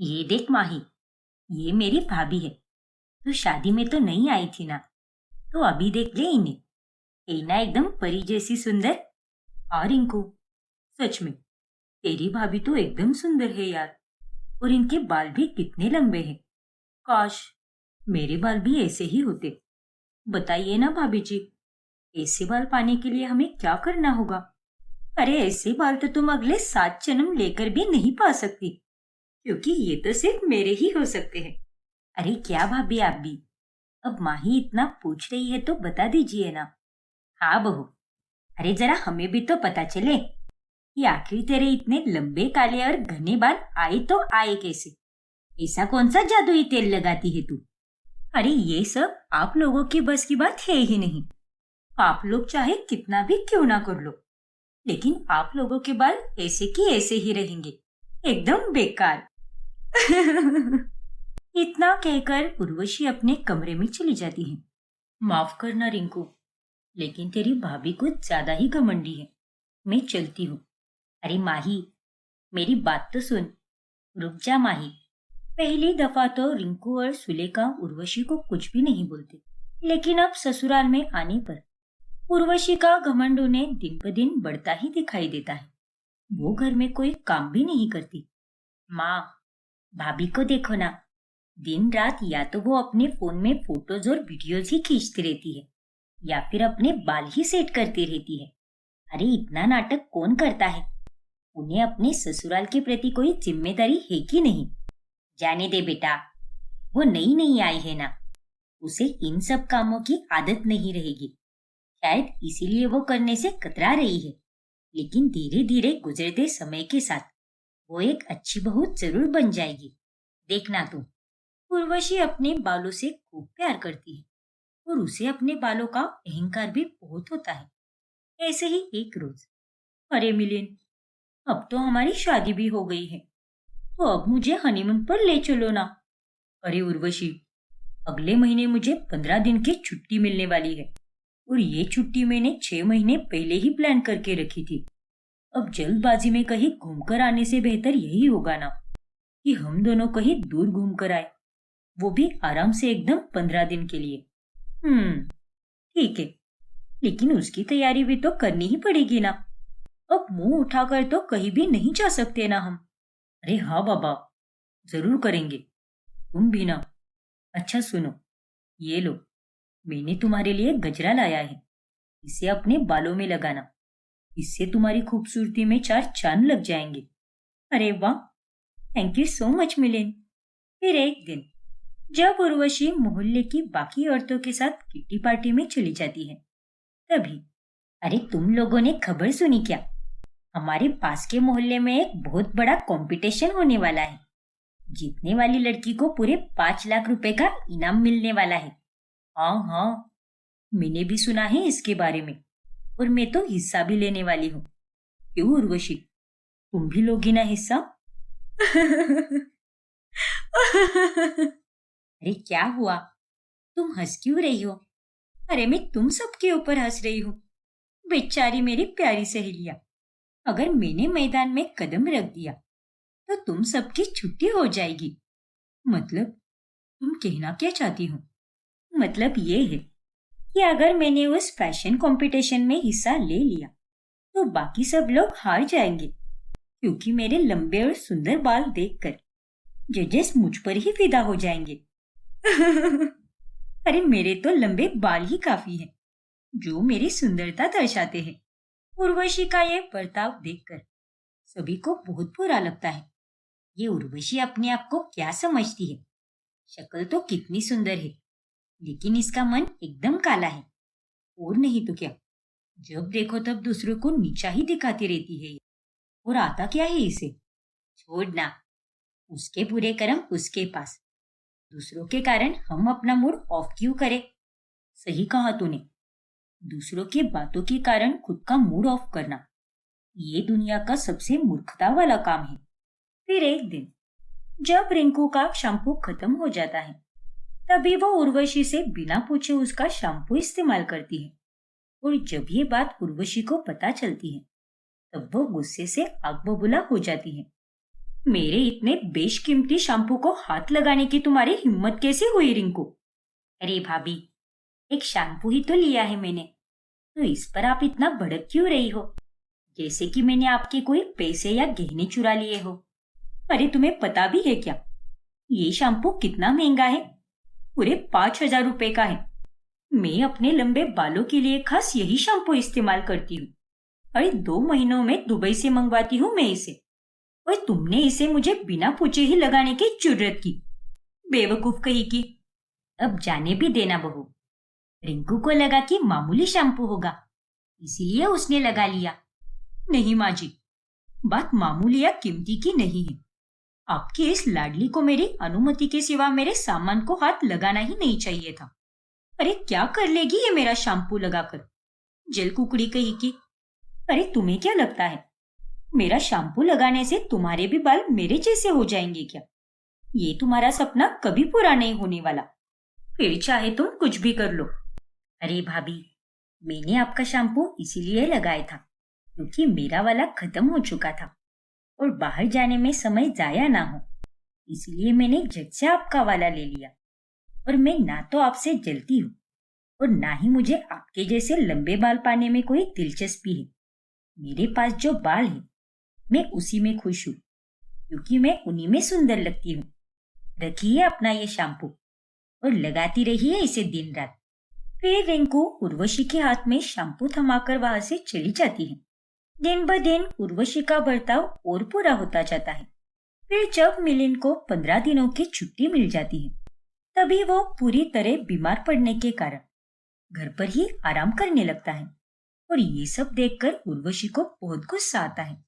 ये देख माही, ये मेरी भाभी है। तू शादी में तो नहीं आई थी ना, तो अभी देख ले इन्हें। एना एकदम परी जैसी सुंदर। और इनको, सच में तेरी भाभी तो एकदम सुंदर है यार। और इनके बाल भी कितने लंबे हैं। काश मेरे बाल भी ऐसे ही होते। बताइए ना भाभी जी, ऐसे बाल पाने के लिए हमें क्या करना होगा? अरे ऐसे बाल तो तुम अगले 7 जन्म लेकर भी नहीं पा सकती, क्योंकि ये तो सिर्फ मेरे ही हो सकते हैं। अरे क्या भाभी आप भी, अब माही इतना पूछ रही है तो बता दीजिए ना। हाँ बहू, अरे जरा हमें भी तो पता चले कि आखिर तेरे इतने लंबे काले और घने बाल आए तो आए कैसे? ऐसा कौन सा जादुई तेल लगाती है तू? अरे ये सब आप लोगों की बस की बात है ही नहीं। आप लोग चाहे कितना भी क्यों ना कर लो, लेकिन आप लोगों के बाल ऐसे की ऐसे ही रहेंगे, एकदम बेकार। इतना कहकर उर्वशी अपने कमरे में चली जाती है। माफ करना रिंकू, लेकिन तेरी भाभी कुछ ज्यादा ही घमंडी है। मैं चलती हूँ। अरे माही, मेरी बात तो सुन। रुक जा माही। पहली दफा तो रिंकू और सुलेखा उर्वशी को कुछ भी नहीं बोलते, लेकिन अब ससुराल में आने पर उर्वशी का घमंड उन्हें दिन ब दिन बढ़ता ही दिखाई देता है। वो घर में कोई काम भी नहीं करती। माँ, भाभी को देखो ना, दिन रात या तो वो अपने फोन में फोटोज और वीडियोज ही खींचती रहती है, या फिर अपने बाल ही सेट करती रहती है। अरे इतना नाटक कौन करता है? उन्हें अपने ससुराल के प्रति कोई जिम्मेदारी है कि नहीं? जाने दे बेटा, वो नई नई आई है ना, उसे इन सब कामों की आदत नहीं रहेगी। शायद इसीलिए वो करने से कतरा रही है, लेकिन धीरे धीरे गुजरते समय के साथ वो एक अच्छी बहू जरूर बन जाएगी। देखना तू। उर्वशी अपने बालों से खूब प्यार करती है और उसे अपने बालों का अहंकार भी बहुत होता है। ऐसे ही एक रोज, अरे मिलिन, अब तो हमारी शादी भी हो गई है, तो अब मुझे हनीमून पर ले चलो ना। अरे उर्वशी, अगले महीने मुझे 15 दिन की छुट्टी मिलने वाली है, और ये छुट्टी मैंने 6 महीने पहले ही प्लान करके रखी थी। अब जल्दबाजी में कहीं घूमकर आने से बेहतर यही होगा ना कि हम दोनों कहीं दूर घूम कर आए, वो भी आराम से एकदम 15 दिन के लिए। ठीक है, लेकिन उसकी तैयारी भी तो करनी ही पड़ेगी ना। अब मुंह उठाकर तो कहीं भी नहीं जा सकते ना हम। अरे हाँ बाबा, जरूर करेंगे। तुम भी ना। अच्छा सुनो, ये लो, मैंने तुम्हारे लिए गजरा लाया है। इसे अपने बालों में लगाना, इससे तुम्हारी खूबसूरती में 4 चांद लग जाएंगे। अरे वाह, थैंक यू सो मच मिलिन। फिर एक दिन जब उर्वशी मोहल्ले की बाकी औरतों के साथ किट्टी पार्टी में चली जाती है, तभी, अरे तुम लोगों ने खबर सुनी क्या? हमारे पास के मोहल्ले में एक बहुत बड़ा कंपटीशन होने वाला है। जीतने वाली लड़की को पूरे 5 लाख रुपए का इनाम मिलने वाला है। हाँ हाँ, मैंने भी सुना है इसके बारे में, और मैं तो हिस्सा भी लेने वाली हूँ। क्यों उर्वशी, तुम भी लोगी ना हिस्सा? अरे क्या हुआ, तुम हंस क्यों रही हो? अरे मैं तुम सबके ऊपर हंस रही हूँ। बेचारी मेरी प्यारी सहेलियां, अगर मैंने मैदान में कदम रख दिया तो तुम सबकी छुट्टी हो जाएगी। मतलब तुम कहना क्या चाहती हो? मतलब ये है कि अगर मैंने उस फैशन कंपटीशन में हिस्सा ले लिया तो बाकी सब लोग हार जाएंगे, क्योंकि मेरे लंबे और सुंदर बाल देखकर जजेस मुझ पर ही फिदा हो जाएंगे। अरे मेरे तो लंबे बाल ही काफी हैं, जो मेरी सुंदरता दर्शाते हैं। उर्वशी का ये बर्ताव देखकर सभी को बहुत बुरा लगता है। ये उर्वशी अपने आप को क्या समझती है? शक्ल तो कितनी सुंदर है, लेकिन इसका मन एकदम काला है। और नहीं तो क्या, जब देखो तब दूसरों को नीचा ही दिखाती रहती है ये। और आता क्या है इसे? छोड़ना, उसके बुरे कर्म उसके पास। दूसरों के कारण हम अपना मूड ऑफ क्यों करें? सही कहा तूने, दूसरों की बातों के कारण खुद का मूड ऑफ करना, ये दुनिया का सबसे मूर्खता वाला काम है। फिर एक दिन जब रिंकू का शैम्पू खत्म हो जाता है, तभी वो उर्वशी से बिना पूछे उसका शैम्पू इस्तेमाल करती है। और जब ये बात उर्वशी को पता चलती है, तब वो गुस्से से आग बबूला हो जाती है। मेरे इतने बेशकीमती शैम्पू को हाथ लगाने की तुम्हारी हिम्मत कैसे हुई रिंकू? अरे भाभी, एक शैम्पू ही तो लिया है मैंने, तो इस पर आप इतना भड़क क्यों रही हो, जैसे कि मैंने आपके कोई पैसे या गहने चुरा लिए हो। अरे तुम्हें पता भी है क्या, ये शैम्पू कितना महंगा है? पूरे 5,000 रुपए का है। मैं अपने लंबे बालों के लिए खास यही शैम्पू इस्तेमाल करती हूँ। अरे 2 महीनों में दुबई से मंगवाती हूँ मैं इसे, और तुमने इसे मुझे बिना पूछे ही लगाने की जुर्रत की। बेवकूफ कही की। अब जाने भी देना बहू, रिंकू को लगा कि मामूली शैम्पू होगा, इसीलिए उसने लगा लिया। नहीं माँ जी, बात मामूली या कीमती की नहीं है। आपकी इस लाडली को मेरी अनुमति के सिवा मेरे सामान को हाथ लगाना ही नहीं चाहिए था। अरे क्या कर लेगी ये मेरा शैम्पू लगाकर? जल कुकड़ी कही की। अरे तुम्हें क्या लगता है, मेरा शैम्पू लगाने से तुम्हारे भी बाल मेरे जैसे हो जाएंगे क्या? ये तुम्हारा सपना कभी पूरा नहीं होने वाला। फिर चाहे तुम कुछ भी कर लो। अरे भाभी, मैंने आपका शैम्पू इसीलिए लगाया था क्योंकि मेरा वाला खत्म हो चुका था और बाहर जाने में समय जाया ना हो, इसलिए मैंने झट से आपका वाला ले लिया। और मैं ना तो आपसे जलती हूँ और ना ही मुझे आपके जैसे लंबे बाल पाने में कोई दिलचस्पी है। मेरे पास जो बाल है मैं उसी में खुश हूँ, क्योंकि मैं उन्हीं में सुंदर लगती हूँ। रखिए अपना ये शैम्पू और लगाती रहिए इसे दिन रात। फिर रिंकू उर्वशी के हाथ में शैम्पू थमाकर वहां से चली जाती है। दिन ब दिन उर्वशी का बर्ताव और पूरा होता जाता है। फिर जब मिलिंद को 15 दिनों की छुट्टी मिल जाती है, तभी वो पूरी तरह बीमार पड़ने के कारण घर पर ही आराम करने लगता है। और ये सब देखकर उर्वशी को बहुत गुस्सा आता है।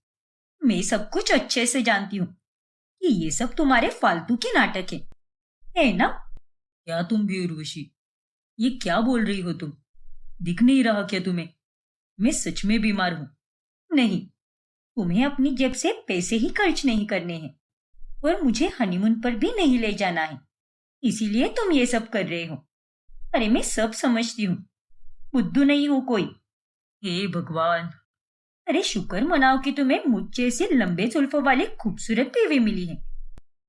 मैं सब कुछ अच्छे से जानती हूँ कि ये सब तुम्हारे फालतू के नाटक है ना? क्या तुम भी उर्वशी, ये क्या बोल रही हो तुम? दिख नहीं रहा क्या तुम्हें? मैं सच में बीमार हूँ। नहीं, तुम्हें अपनी जेब से पैसे ही खर्च नहीं करने हैं और मुझे हनीमून पर भी नहीं ले जाना है, इसीलिए तुम ये सब कर रहे हो। अरे मैं सब समझती हूँ, बुद्धू नहीं हूँ कोई। हे भगवान! अरे शुक्र मनाओ कि तुम्हें मुझ जैसे लंबे जुल्फों वाली खूबसूरत बीवी मिली है,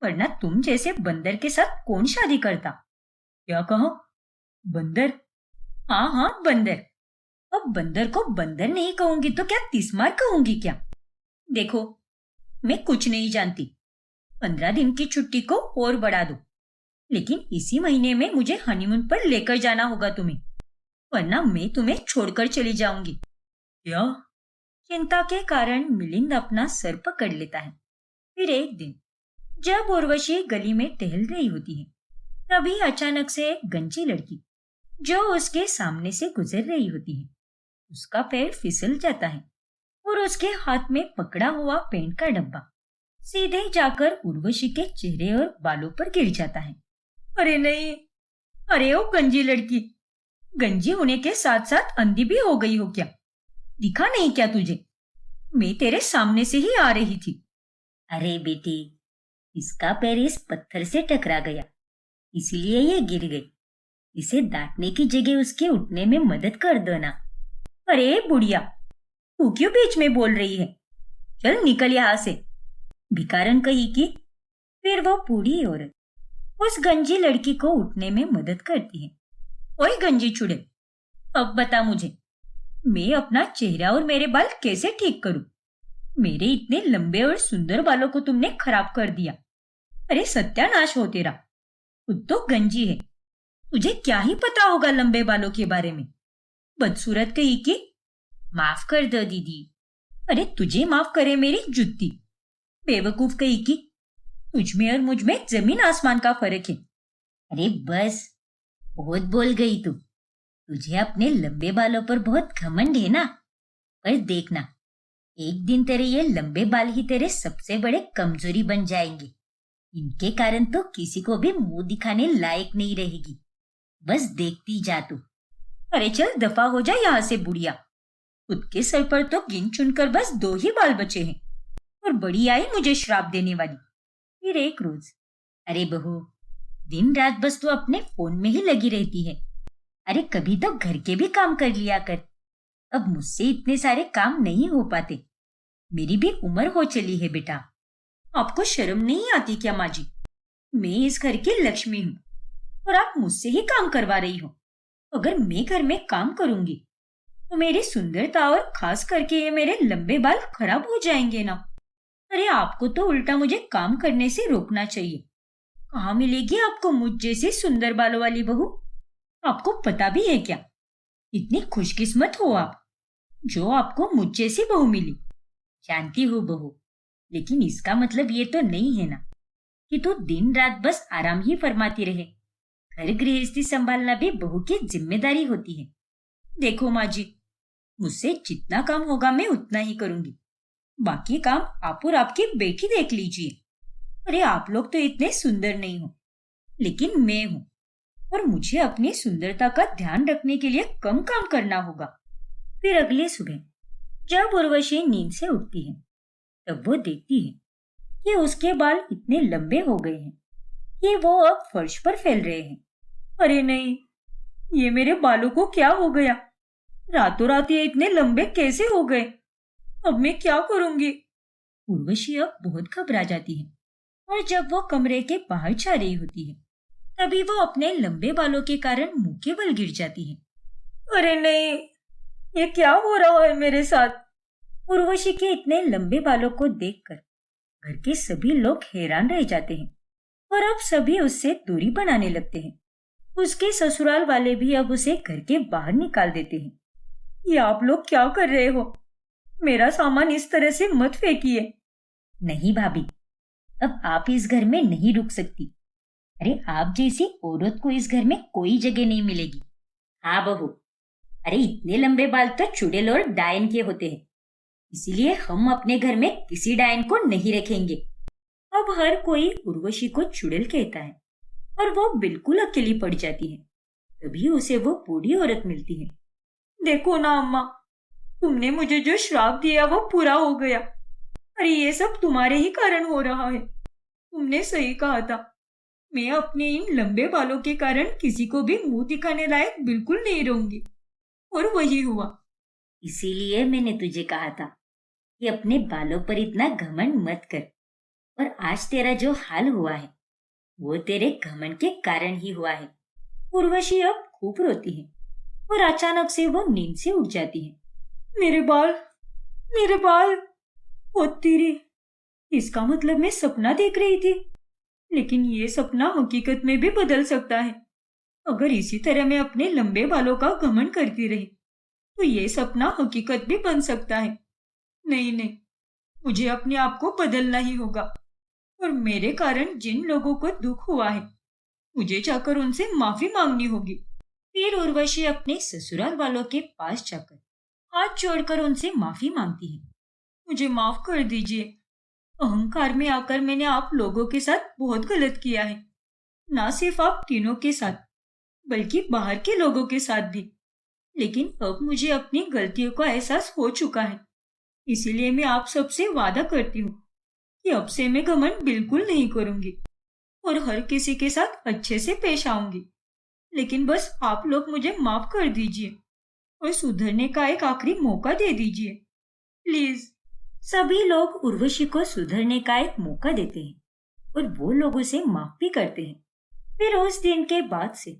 वरना तुम जैसे बंदर के साथ कौन शादी करता? क्या कहा? बंदर? हाँ हाँ, बंदर। अब बंदर को बंदर नहीं कहूंगी तो क्या तिस्मार कहूंगी क्या? देखो, मैं कुछ नहीं जानती। 15 दिन की छुट्टी को और बढ़ा दो, लेकिन इसी महीने में मुझे हनीमून पर लेकर जाना होगा तुम्हें, वरना मैं तुम्हें छोड़कर चली जाऊंगी। क्या? चिंता के कारण मिलिंद अपना सर पकड़ लेता है। फिर एक दिन जब उर्वशी गली में टहल रही होती है, तभी अचानक से एक गंजी लड़की जो उसके सामने से गुजर रही होती है, उसका पैर फिसल जाता है और उसके हाथ में पकड़ा हुआ पेंट का डब्बा सीधे जाकर उर्वशी के चेहरे और बालों पर गिर जाता है। अरे नहीं! अरे ओ गंजी लड़की, गंजी होने के साथ साथ अंधी भी हो गई हो क्या? दिखा नहीं क्या तुझे? मैं तेरे सामने से ही आ रही थी। अरे बेटी, इसका पैर इस पत्थर से टकरा गया, इसीलिए ये गिर गई। इसे डांटने की जगह उसके उठने में मदद कर दो ना। अरे बुढ़िया, तू क्यों बीच में बोल रही है? चल निकल यहाँ से, भिखारन कही की। फिर वो बूढ़ी औरत उस गंजी लड़की को उठने में मदद करती है। ओए गंजी चुड़े, अब बता मुझे, मैं अपना चेहरा और मेरे बाल कैसे ठीक करूं? मेरे इतने लंबे और सुंदर बालों को तुमने खराब कर दिया। अरे सत्यानाश हो तेरा। खुद तो गंजी है, तुझे क्या ही पता होगा लंबे बालों के बारे में? बदसूरत कही की। माफ कर दो दीदी। अरे तुझे माफ करे मेरी जुत्ती। बेवकूफ कही की। तुझ में और मुझ में जमीन आसमान का फर्क है। अरे बस, बहुत बोल गई तू। तुझे अपने लंबे बालों पर बहुत घमंड है ना? पर देखना, एक दिन तेरे ये लंबे बाल ही तेरे सबसे बड़े कमजोरी बन जाएंगे। इनके कारण तो किसी को भी मुंह दिखाने लायक नहीं रहेगी। बस देखती जा तू। अरे चल दफा हो जा यहाँ से बुढ़िया। खुद के सर पर तो गिन चुनकर बस 2 ही बाल बचे हैं और बड़ी आई मुझे श्राप देने वाली। फिर एक रोज, अरे बहू, दिन रात बस तू अपने फोन में ही लगी रहती है। अरे कभी तो घर के भी काम कर लिया कर। अब मुझसे इतने सारे काम नहीं हो पाते। मेरी भी उम्र हो चली है बेटा। आपको शर्म नहीं आती क्या माँ जी? मैं इस घर की लक्ष्मी हूँ और आप मुझसे ही काम करवा रही हो। अगर मैं घर में काम करूंगी तो मेरी सुंदरता और खास करके ये मेरे लंबे बाल खराब हो जाएंगे ना। अरे आपको तो उल्टा मुझे काम करने से रोकना चाहिए। कहाँ मिलेगी आपको मुझ जैसी सुंदर बालों वाली बहू? आपको पता भी है क्या? इतनी खुशकिस्मत हो आप जो आपको मुझ जैसी बहू मिली। जानती हूँ बहू, लेकिन इसका मतलब ये तो नहीं है ना कि तू दिन रात बस आराम ही फरमाती रहे। घर गृहस्थी संभालना भी बहू की जिम्मेदारी होती है। देखो माँ जी, मुझसे जितना काम होगा मैं उतना ही करूंगी। बाकी काम आप और आपकी बेटी देख लीजिए। अरे आप लोग तो इतने सुंदर नहीं हो, लेकिन मैं हूँ और मुझे अपनी सुंदरता का ध्यान रखने के लिए कम काम करना होगा। फिर अगली सुबह जब उर्वशी नींद से उठती है तब वो देखती है कि उसके बाल इतने लंबे हो गए हैं कि वो अब फर्श पर फैल रहे हैं। अरे नहीं, ये मेरे बालों को क्या हो गया? रातों रात ये इतने लंबे कैसे हो गए? अब मैं क्या करूंगी? उर्वशी अब बहुत घबरा जाती है और जब वो कमरे के बाहर जा रही होती है तभी वो अपने लंबे बालों के कारण मुंह के बल गिर जाती है। अरे नहीं, ये क्या हो रहा है मेरे साथ? उर्वशी के इतने लंबे बालों को देखकर घर के सभी लोग हैरान रह जाते हैं और अब सभी उससे दूरी बनाने लगते हैं। उसके ससुराल वाले भी अब उसे घर के बाहर निकाल देते हैं। ये आप लोग क्या कर रहे हो? मेरा सामान इस तरह से मत फेंकिए। नहीं भाभी, अब आप इस घर में नहीं रुक सकती। अरे आप जैसी औरत को इस घर में कोई जगह नहीं मिलेगी। हाँ बहू, अरे इतने लंबे बाल तो चुड़ैल और डायन के होते हैं, इसीलिए हम अपने घर में किसी डायन को नहीं रखेंगे। अब हर कोई उर्वशी को चुड़ैल कहता है और वो बिल्कुल अकेली पड़ जाती है। तभी उसे वो बूढ़ी औरत मिलती है। देखो ना अम्मा, तुमने मुझे जो श्राप दिया वो पूरा हो गया। अरे ये सब तुम्हारे ही कारण हो रहा है। तुमने सही कहा था, मैं अपने इन लंबे बालों के कारण किसी को भी मुंह दिखाने लायक बिल्कुल नहीं रहूंगी। और वही हुआ। इसीलिए मैंने तुझे कहा था कि अपने बालों पर इतना घमंड मत कर। और आज तेरा जो हाल हुआ है वो तेरे घमंड के कारण ही हुआ है। उर्वशी अब खूब रोती है और अचानक से वो नींद से उठ जाती है। मेरे बाल, मेरे बाल! ओ तेरी, इसका मतलब मैं सपना देख रही थी, लेकिन ये सपना हकीकत में भी बदल सकता है। अगर इसी तरह मैं अपने लंबे बालों का घमंड करती रही तो ये सपना हकीकत भी बन सकता है। नहीं नहीं, मुझे अपने आप को बदलना ही होगा और मेरे कारण जिन लोगों को दुख हुआ है मुझे जाकर उनसे माफी मांगनी होगी। फिर उर्वशी अपने ससुराल वालों के पास जाकर हाथ जोड़कर उनसे माफी मांगती है। मुझे माफ कर दीजिए। अहंकार में आकर मैंने आप लोगों के साथ बहुत गलत किया है। ना सिर्फ आप तीनों के साथ बल्कि बाहर के लोगों के साथ भी। लेकिन अब मुझे अपनी गलतियों का एहसास हो चुका है, इसीलिए मैं आप सबसे वादा करती हूँ कि अब से मैं घमंड बिल्कुल नहीं करूंगी और हर किसी के साथ अच्छे से पेश आऊंगी। लेकिन बस आप लोग मुझे माफ कर दीजिए और सुधरने का एक आखिरी मौका दे दीजिए, प्लीज। सभी लोग उर्वशी को सुधरने का एक मौका देते हैं और वो लोग उसे माफ भी करते हैं। फिर उस दिन के बाद से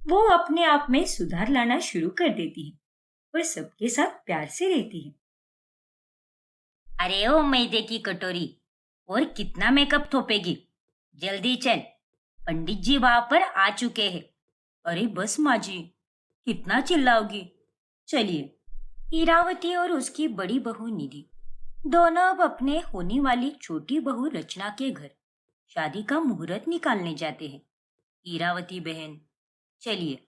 वो अपने आप में सुधार लाना शुरू कर देती है और सबके साथ प्यार से रहती है। अरे ओ मैदे की कटोरी, और कितना मेकअप थोपेगी? जल्दी चल, पंडित जी वहां पर आ चुके हैं। अरे बस माँ जी, कितना चिल्लाओगी? चलिए। इरावती और उसकी बड़ी बहू निधि दोनों अब अपने होने वाली छोटी बहू रचना के घर शादी का मुहूर्त निकालने जाते हैं। इरावती बहन, चलिए,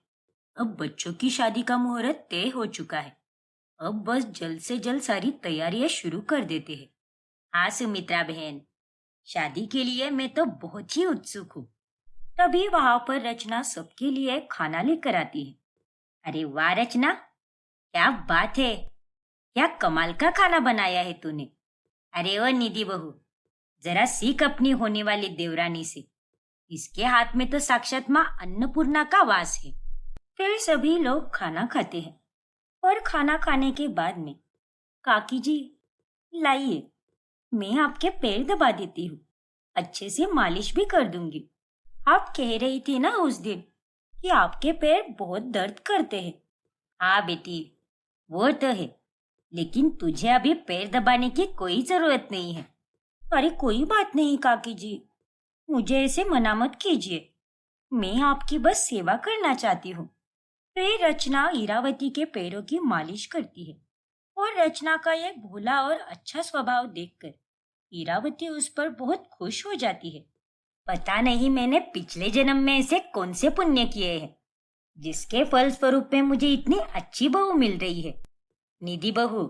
अब बच्चों की शादी का मुहूर्त तय हो चुका है। अब बस जल्द से जल्द सारी तैयारियां शुरू कर देते हैं। हाँ सुमित्रा बहन, शादी के लिए मैं तो बहुत ही उत्सुक हूँ। तभी वहां पर रचना सबके लिए खाना लेकर आती है। अरे वाह रचना, क्या बात है! क्या कमाल का खाना बनाया है तूने। अरे ओ निधि बहू, जरा सीख अपनी होने वाली देवरानी से। इसके हाथ में तो साक्षात माँ अन्नपूर्णा का वास है। फिर सभी लोग खाना खाते हैं और खाना खाने के बाद में, काकी जी लाइए, मैं आपके पैर दबा देती हूँ, अच्छे से मालिश भी कर दूंगी। आप कह रही थी ना उस दिन कि आपके पैर बहुत दर्द करते हैं। हाँ बेटी, वो तो है, लेकिन तुझे अभी पैर दबाने की कोई जरूरत नहीं है। अरे कोई बात नहीं काकी जी, मुझे ऐसे मना मत कीजिए। मैं आपकी बस सेवा करना चाहती हूँ। फिर रचना इरावती के पैरों की मालिश करती है और रचना का यह भोला और अच्छा स्वभाव देखकर इरावती उस पर बहुत खुश हो जाती है। पता नहीं मैंने पिछले जन्म में ऐसे कौन से पुण्य किए हैं जिसके फल स्वरूप में मुझे इतनी अच्छी बहू मिल रही है। निधि बहू,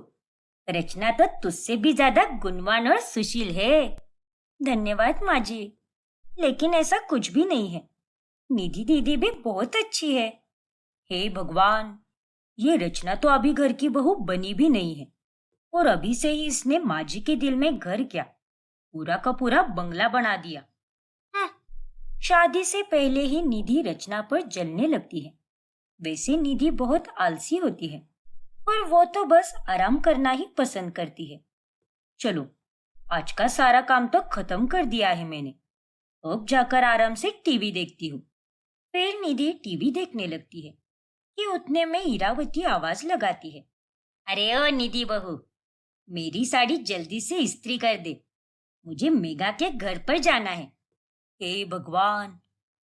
रचना तो तुझसे भी ज्यादा गुणवान और सुशील है। धन्यवाद माँ जी, लेकिन ऐसा कुछ भी नहीं है। निधि दीदी भी बहुत अच्छी है। हे भगवान, ये रचना तो अभी घर की बहू बनी भी नहीं है और अभी से ही इसने माँ जी के दिल में घर क्या, पूरा का पूरा बंगला बना दिया। शादी से पहले ही निधि रचना पर जलने लगती है। वैसे निधि बहुत आलसी होती है और वो तो बस आराम करना ही पसंद करती है। चलो, आज का सारा काम तो खत्म कर दिया है मैंने, अब जाकर आराम से टीवी देखती हूँ। फिर निधि टीवी देखने लगती है कि उतने में इरावती आवाज लगाती है। अरे ओ निधि बहू, मेरी साड़ी जल्दी से इस्त्री कर दे, मुझे मेघा के घर पर जाना है। हे भगवान,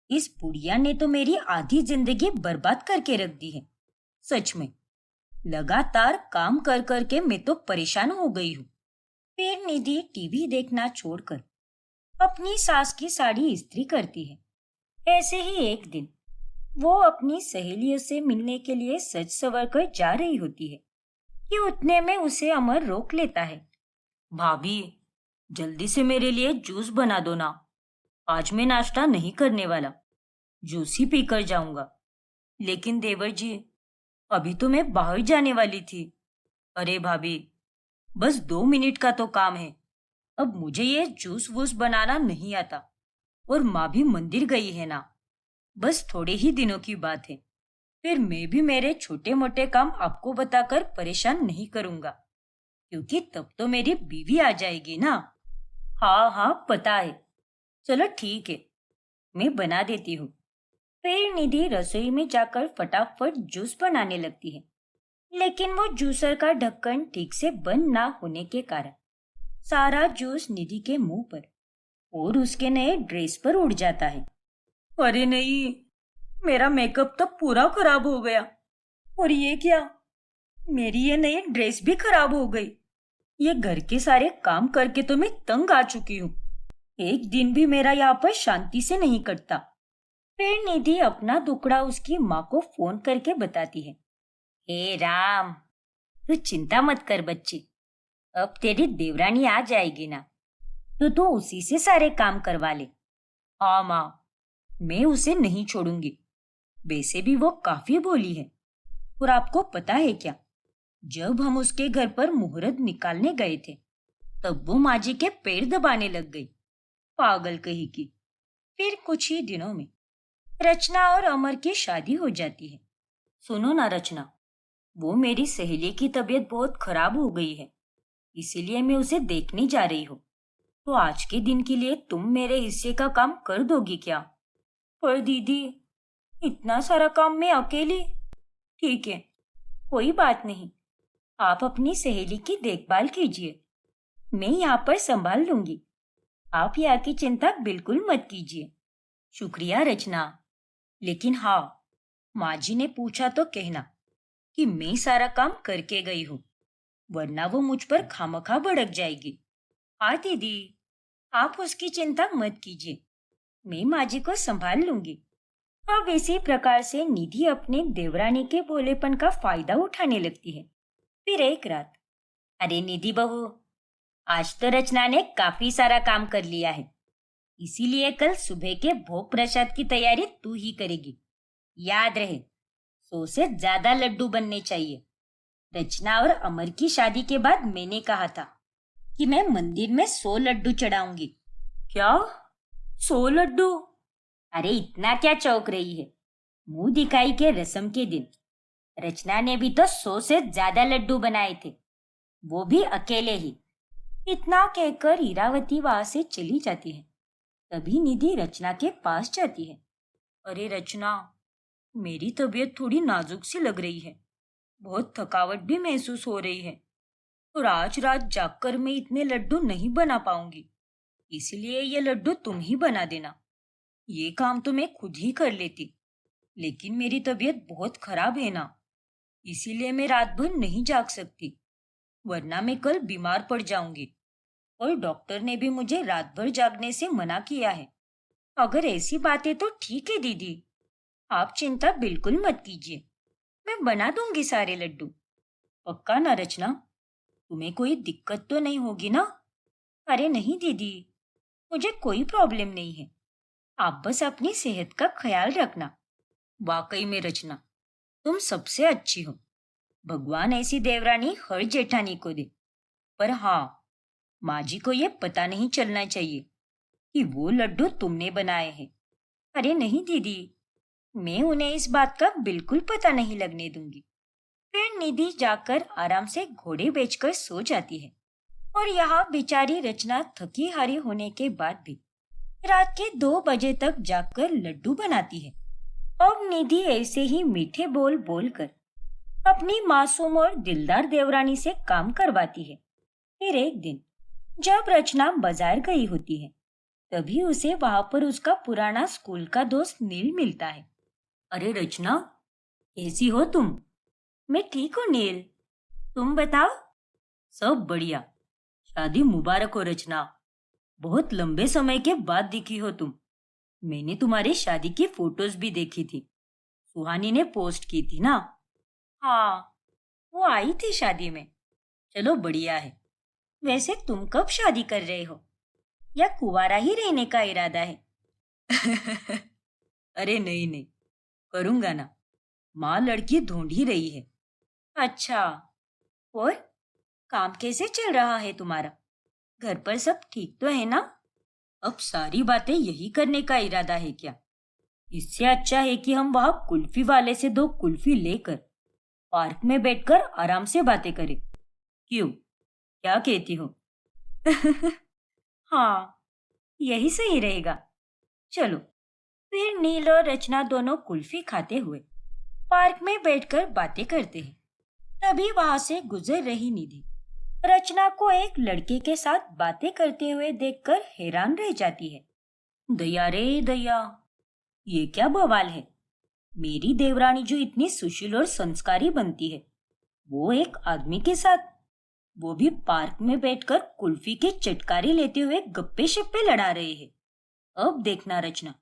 इस बुढ़िया ने तो मेरी आधी जिंदगी बर्बाद करके रख दी है। सच में लगातार काम कर कर के मैं तो परेशान हो गई हूँ। फिर निधि टीवी देखना छोड़कर अपनी सास की साड़ी इस्त्री करती है। ऐसे ही एक दिन वो अपनी सहेलियों से मिलने के लिए सज संवर कर जा रही होती है कि उतने में उसे अमर रोक लेता है। भाभी, जल्दी से मेरे लिए जूस बना दो ना, आज मैं नाश्ता नहीं करने वाला, जूस ही पीकर जाऊंगा। लेकिन देवर जी, अभी तो मैं बाहर जाने वाली थी। अरे भाभी, बस 2 मिनट का तो काम है, अब मुझे ये जूस वूस बनाना नहीं आता और माँ भी मंदिर गई है ना, बस थोड़े ही दिनों की बात है। फिर मैं भी मेरे छोटे मोटे काम आपको बताकर परेशान नहीं करूंगा, क्योंकि तब तो मेरी बीवी आ जाएगी ना। हाँ हाँ पता है, चलो ठीक है, मैं बना देती हूँ। फिर निधि रसोई में जाकर फटाफट जूस बनाने लगती है, लेकिन वो जूसर का ढक्कन ठीक से बंद ना होने के कारण सारा जूस निधि के मुंह पर और उसके नए ड्रेस पर उड़ जाता है। अरे नहीं, मेरा मेकअप तो पूरा खराब हो गया। और ये क्या, मेरी ये नई ड्रेस भी खराब हो गई। ये घर के सारे काम करके तो मैं तंग आ चुकी हूँ, एक दिन भी मेरा यहाँ पर शांति से नहीं कटता। फिर निधि अपना दुखड़ा उसकी माँ को फोन करके बताती है। हे राम, तू चिंता मत कर बच्ची, अब तेरी देवरानी आ जाएगी ना, तो तू उसी से सारे काम करवा ले। हाँ माँ, मैं उसे नहीं छोड़ूंगी, वैसे भी वो काफी भोली है। और आपको पता है क्या, जब हम उसके घर पर मुहूर्त निकालने गए थे तब वो माँ जी के पैर दबाने लग गई, पागल कही की। फिर कुछ ही दिनों में रचना और अमर की शादी हो जाती है। सुनो ना रचना, वो मेरी सहेली की तबीयत बहुत खराब हो गई है, इसीलिए मैं उसे देखने जा रही हूँ। तो आज के दिन के लिए तुम मेरे हिस्से का काम कर दोगी क्या? पर दीदी, इतना सारा काम मैं अकेली। ठीक है, कोई बात नहीं, आप अपनी सहेली की देखभाल कीजिए, मैं यहाँ पर संभाल लूंगी। आप यहाँ की चिंता बिल्कुल मत कीजिए। शुक्रिया रचना, लेकिन हाँ, माँ जी ने पूछा तो कहना कि मैं सारा काम करके गई हूँ, वरना वो मुझ पर खामखा भड़क जाएगी। हाँ दीदी, आप उसकी चिंता मत कीजिए, मैं माँ जी को संभाल लूंगी। अब इसी प्रकार से निधि अपने देवरानी के भोलेपन का फायदा उठाने लगती है। फिर एक रात, अरे निधि बहू, आज तो रचना ने काफी सारा काम कर लिया है, इसीलिए कल सुबह के भोग प्रसाद की तैयारी तू ही करेगी। याद रहे, 100 से ज्यादा लड्डू बनने चाहिए। रचना और अमर की शादी के बाद मैंने कहा था कि मैं मंदिर में 100 लड्डू चढ़ाऊंगी। क्या, 100 लड्डू? अरे इतना क्या चौंक रही है, मुंह दिखाई के रस्म के दिन रचना ने भी तो 100 से ज्यादा लड्डू बनाए थे, वो भी अकेले ही। इतना कहकर इरावती वहां से चली जाती है। तभी निधि रचना के पास जाती है। अरे रचना, मेरी तबीयत थोड़ी नाजुक सी लग रही है। बहुत थकावट भी महसूस हो रही है और आज रात जागकर मैं इतने लड्डू नहीं बना पाऊंगी। इसलिए ये लड्डू तुम ही बना देना। ये काम तो मैं खुद ही कर लेती, लेकिन मेरी तबीयत बहुत खराब है ना, इसीलिए मैं रात भर नहीं जाग सकती, वरना मैं कल बीमार पड़ जाऊंगी। और डॉक्टर ने भी मुझे रात भर जागने से मना किया है। अगर ऐसी बात है तो ठीक है दीदी, आप चिंता बिल्कुल मत कीजिए, मैं बना दूंगी सारे लड्डू। पक्का ना रचना? तुम्हें कोई दिक्कत तो नहीं होगी ना? अरे नहीं दीदी, मुझे कोई प्रॉब्लम नहीं है। आप बस अपनी सेहत का ख्याल रखना। वाकई में रचना, तुम सबसे अच्छी हो। भगवान ऐसी देवरानी हर जेठानी को दे। पर हाँ, माँ जी को ये पता नहीं चलना चाहिए कि वो लड्डू तुमने बनाए हैं। अरे नहीं दीदी, मैं उन्हें इस बात का बिल्कुल पता नहीं लगने दूंगी। फिर निधि जाकर आराम से घोड़े बेचकर सो जाती है। और यहाँ बेचारी रचना थकी हारी होने के बाद भी रात के 2 बजे तक जागकर लड्डू बनाती है। अब निधि ऐसे ही मीठे बोल बोलकर अपनी मासूम और दिलदार देवरानी से काम करवाती है। फिर एक दिन जब रचना बाजार गई होती है, तभी उसे वहां पर उसका पुराना स्कूल का दोस्त नील मिलता है। अरे रचना, कैसी हो तुम? मैं ठीक हूँ नील, तुम बताओ। सब बढ़िया। शादी मुबारक हो रचना। बहुत लंबे समय के बाद दिखी हो तुम। मैंने तुम्हारी शादी की फोटोज भी देखी थी, सुहानी ने पोस्ट की थी ना? हाँ, वो आई थी शादी में। चलो बढ़िया है। वैसे तुम कब शादी कर रहे हो, या कुंवारा ही रहने का इरादा है? अरे नहीं नहीं, करूंगा ना। माँ लड़की ढूंढ ही रही है। अच्छा, और काम कैसे चल रहा है तुम्हारा? घर पर सब ठीक तो है ना? अब सारी बातें यही करने का इरादा है क्या? इससे अच्छा है कि हम वहां कुल्फी वाले से 2 कुल्फी लेकर पार्क में बैठकर आराम से बातें करें। क्यों, क्या कहती हो? हाँ, यही सही रहेगा। चलो। फिर नील और रचना दोनों कुल्फी खाते हुए पार्क में बैठकर बातें करते हैं। तभी वहां से गुजर रही निधि रचना को एक लड़के के साथ बातें करते हुए देखकर हैरान रह जाती है। दया रे दया, ये क्या बवाल है? मेरी देवरानी जो इतनी सुशील और संस्कारी बनती है, वो एक आदमी के साथ, वो भी पार्क में बैठकर कुल्फी के चटकारे लेते हुए गप्पे शप्पे लड़ा रहे हैं। अब देखना रचना,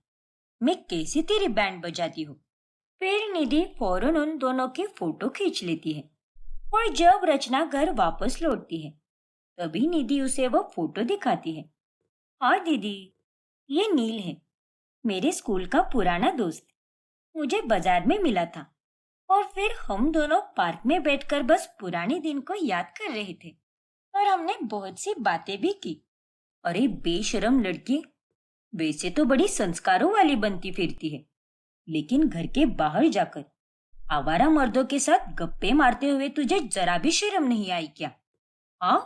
मैं कैसे तेरी बैंड बजाती हूँ। फिर निधि फौरन उन दोनों की फोटो खींच लेती है। और जब रचना घर वापस लौटती है, तभी निधि उसे वो फोटो दिखाती है। हाँ दीदी, ये नील है, मेरे स्कूल का पुराना दोस्त। मुझे बाजार में मिला था और फिर हम दोनों पार्क में बैठकर बस पुराने दिन को याद कर रहे थे और हमने बहुत सी बातें भी की। अरे बेशरम लड़की, वैसे तो बड़ी संस्कारों वाली बनती फिरती है, लेकिन घर के बाहर जाकर आवारा मर्दों के साथ गप्पे मारते हुए तुझे जरा भी शर्म नहीं आई क्या? हाँ?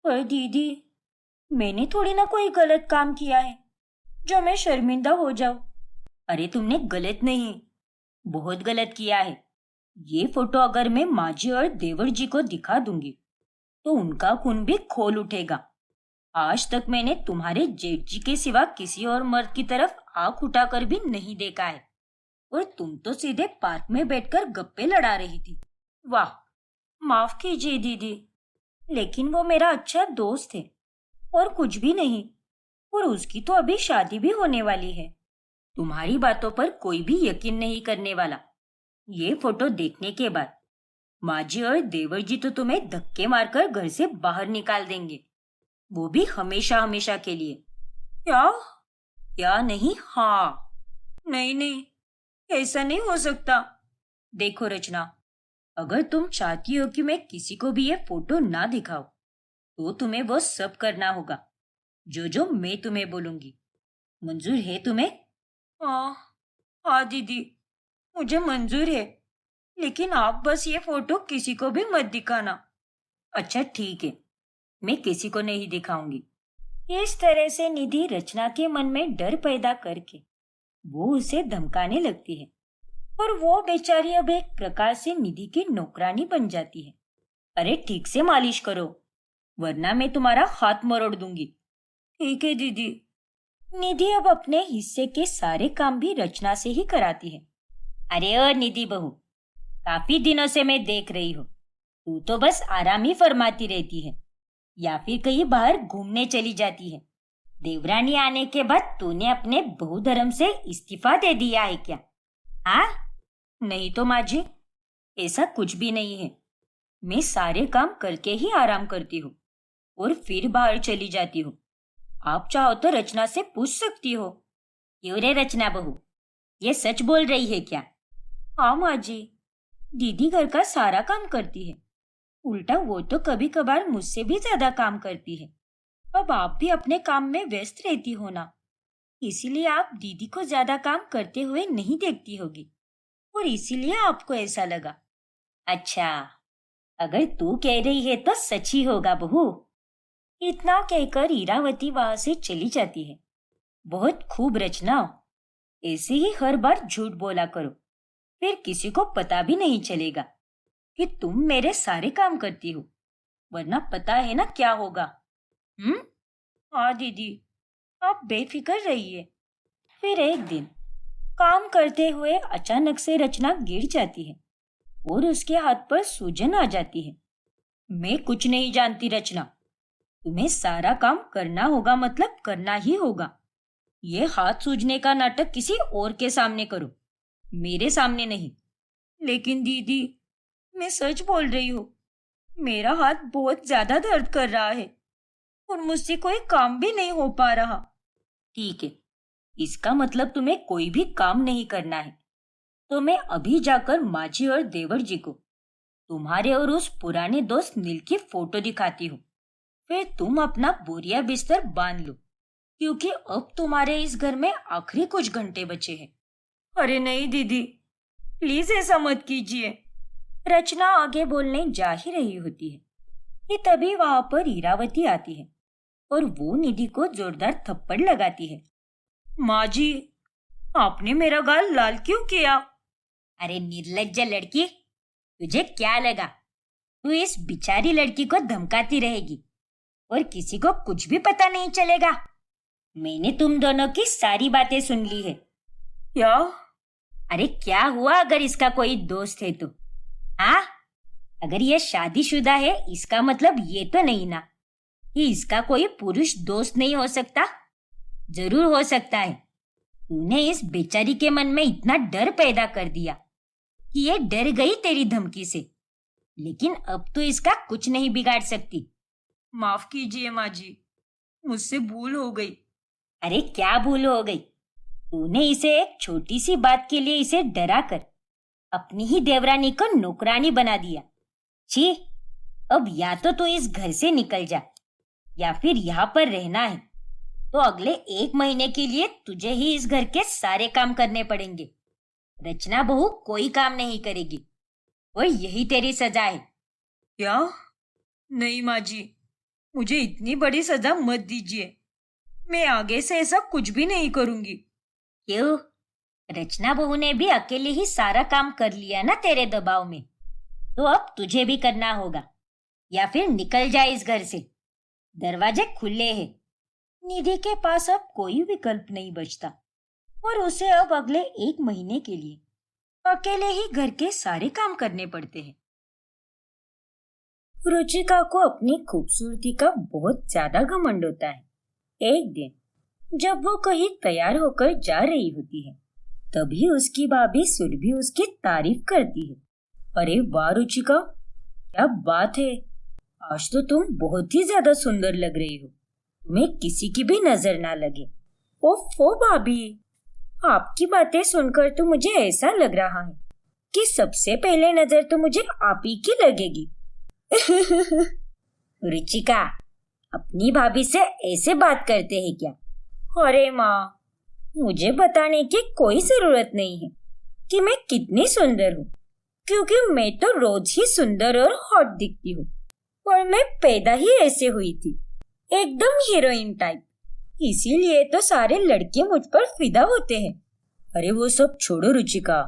पर दीदी, मैंने थोड़ी ना कोई गलत काम किया है जो मैं शर्मिंदा हो जाऊं। अरे तुमने गलत नहीं, बहुत गलत किया है। ये फोटो अगर मैं माँ जी और देवर जी को दिखा दूंगी तो उनका खून भी खोल उठेगा। आज तक मैंने तुम्हारे जेठ जी के सिवा किसी और मर्द की तरफ आंख उठाकर भी नहीं देखा है, और तुम तो सीधे पार्क में बैठकर गप्पे लड़ा रही थी। वाह, माफ कीजिए दीदी, लेकिन वो मेरा अच्छा दोस्त है और कुछ भी नहीं। और उसकी तो अभी शादी भी होने वाली है। तुम्हारी बातों पर कोई भी यकीन नहीं करने वाला। ये फोटो देखने के बाद माँ जी और देवर जी तो तुम्हें धक्के मारकर घर से बाहर निकाल देंगे, वो भी हमेशा हमेशा के लिए। क्या? क्या नहीं? हाँ। नहीं नहीं, ऐसा नहीं हो सकता। देखो रचना, अगर तुम चाहती हो कि मैं किसी को भी ये फोटो ना दिखाऊं, तो तुम्हें वो सब करना होगा जो जो मैं तुम्हें बोलूंगी। मंजूर है तुम्हें? हाँ, हाँ दीदी, मुझे मंजूर है, लेकिन आप बस ये फोटो किसी को भी मत दिखाना। अच्छा ठीक है, मैं किसी को नहीं दिखाऊंगी। इस तरह से निधि रचना के मन में डर पैदा करके वो उसे धमकाने लगती है और वो बेचारी अब एक प्रकार से निधि की नौकरानी बन जाती है। अरे ठीक से मालिश करो, वरना मैं तुम्हारा हाथ मरोड़ दूंगी। ठीक है दीदी। निधि अब अपने हिस्से के सारे काम भी रचना से ही कराती है। अरे ओ निधि बहू, काफी दिनों से मैं देख रही हूँ, तू तो बस आराम ही फरमाती रहती है या फिर कहीं बाहर घूमने चली जाती है। देवरानी आने के बाद तूने अपने बहुधर्म से इस्तीफा दे दिया है क्या? हाँ? नहीं तो माँ जी, ऐसा कुछ भी नहीं है। मैं सारे काम करके ही आराम करती हूँ और फिर बाहर चली जाती हूँ। आप चाहो तो रचना से पूछ सकती हो। क्यों रे रचना बहू, ये सच बोल रही है क्या? हाँ माँ जी, दीदी घर का सारा काम करती है। उल्टा वो तो कभी कभार मुझसे भी ज्यादा काम करती है। अब आप भी अपने काम में व्यस्त रहती हो ना, इसीलिए आप दीदी को ज्यादा काम करते हुए नहीं देखती होगी और इसीलिए आपको ऐसा लगा। अच्छा, अगर तू कह रही है तो सच ही होगा बहू। इतना कहकर ईरावती वहां से चली जाती है। बहुत खूब रचना, ऐसे ही हर बार झूठ बोला करो, फिर किसी को पता भी नहीं चलेगा कि तुम मेरे सारे काम करती हो, वरना पता है ना क्या होगा। हम्म? हाँ दीदी, आप बेफिक्र रहिए। फिर एक दिन काम करते हुए अचानक से रचना गिर जाती है और उसके हाथ पर सूजन आ जाती है। मैं कुछ नहीं जानती रचना, तुम्हें सारा काम करना होगा, मतलब करना ही होगा। ये हाथ सूजने का नाटक किसी और के सामने करो, मेरे सामने नहीं। लेकिन दीदी, मैं सच बोल रही हूँ, मेरा हाथ बहुत ज्यादा दर्द कर रहा है और मुझसे कोई काम भी नहीं हो पा रहा। ठीक है, इसका मतलब तुम्हें कोई भी काम नहीं करना है, तो मैं अभी जाकर माजी और देवर जी को तुम्हारे और उस पुराने दोस्त नील की फोटो दिखाती हूँ। फिर तुम अपना बोरिया बिस्तर बांध लो, क्योंकि अब तुम्हारे इस घर में आखिरी कुछ घंटे बचे हैं। अरे नहीं दीदी, प्लीज ऐसा मत कीजिए। रचना आगे बोलने जा ही रही होती है कि तभी वहां पर ईरावती आती है और वो निधि को जोरदार थप्पड़ लगाती है। माँ जी, आपने मेरा गाल लाल क्यों किया? अरे निर्लज्ज लड़की, तुझे क्या लगा तू इस बिचारी लड़की को धमकाती रहेगी और किसी को कुछ भी पता नहीं चलेगा? मैंने तुम दोनों की सारी बातें सुन ली है। क्या? अरे क्या हुआ अगर इसका कोई दोस्त है तो? हाँ, अगर ये शादीशुदा है इसका मतलब ये तो नहीं ना कि इसका कोई पुरुष दोस्त नहीं हो सकता। जरूर हो सकता है। तूने इस बेचारी के मन में इतना डर पैदा कर दिया कि ये डर गई तेरी धमकी से, लेकिन अब तो इसका कुछ नहीं बिगाड़ सकती। माफ कीजिए माँ जी, मुझसे भूल हो गई। अरे क्या भूल हो गई? तूने इसे एक छोटी सी बात के लिए इसे डरा कर अपनी ही देवरानी को नौकरानी बना दिया। छी, अब या तो तू इस घर से निकल जा या फिर यहाँ पर रहना है तो अगले 1 महीने के लिए तुझे ही इस घर के सारे काम करने पड़ेंगे। रचना बहू कोई काम नहीं करेगी और यही तेरी सजा है। क्या? नहीं माँ जी, मुझे इतनी बड़ी सजा मत दीजिए। मैं आगे से ऐसा कुछ भी नहीं करूंगी। क्यों? रचना बहू ने भी अकेले ही सारा काम कर लिया ना तेरे दबाव में, तो अब तुझे भी करना होगा या फिर निकल जाए इस घर से। दरवाजे खुले हैं। निधि के पास अब कोई विकल्प नहीं बचता और उसे अब अगले 1 महीने के लिए अकेले ही घर के सारे काम करने पड़ते हैं। रुचिका को अपनी खूबसूरती का बहुत ज्यादा घमंड होता है। एक दिन जब वो कहीं तैयार होकर जा रही होती है, तभी उसकी भाभी सुरभि उसकी तारीफ करती है। अरे वाह रुचिका, क्या बात है, आज तो तुम बहुत ही ज्यादा सुंदर लग रही हो, तुम्हें किसी की भी नजर ना लगे। ओफो भाभी, आपकी बातें सुनकर तो मुझे ऐसा लग रहा है कि सबसे पहले नजर तो मुझे आप ही की लगेगी। रुचिका, अपनी भाभी से ऐसे बात करते हैं क्या? अरे माँ, मुझे बताने की कोई जरूरत नहीं है कि मैं कितनी सुंदर हूँ, क्योंकि मैं तो रोज ही सुंदर और हॉट दिखती हूँ और मैं पैदा ही ऐसे हुई थी, एकदम हीरोइन टाइप। इसीलिए तो सारे लड़के मुझ पर फिदा होते हैं। अरे वो सब छोड़ो रुचिका,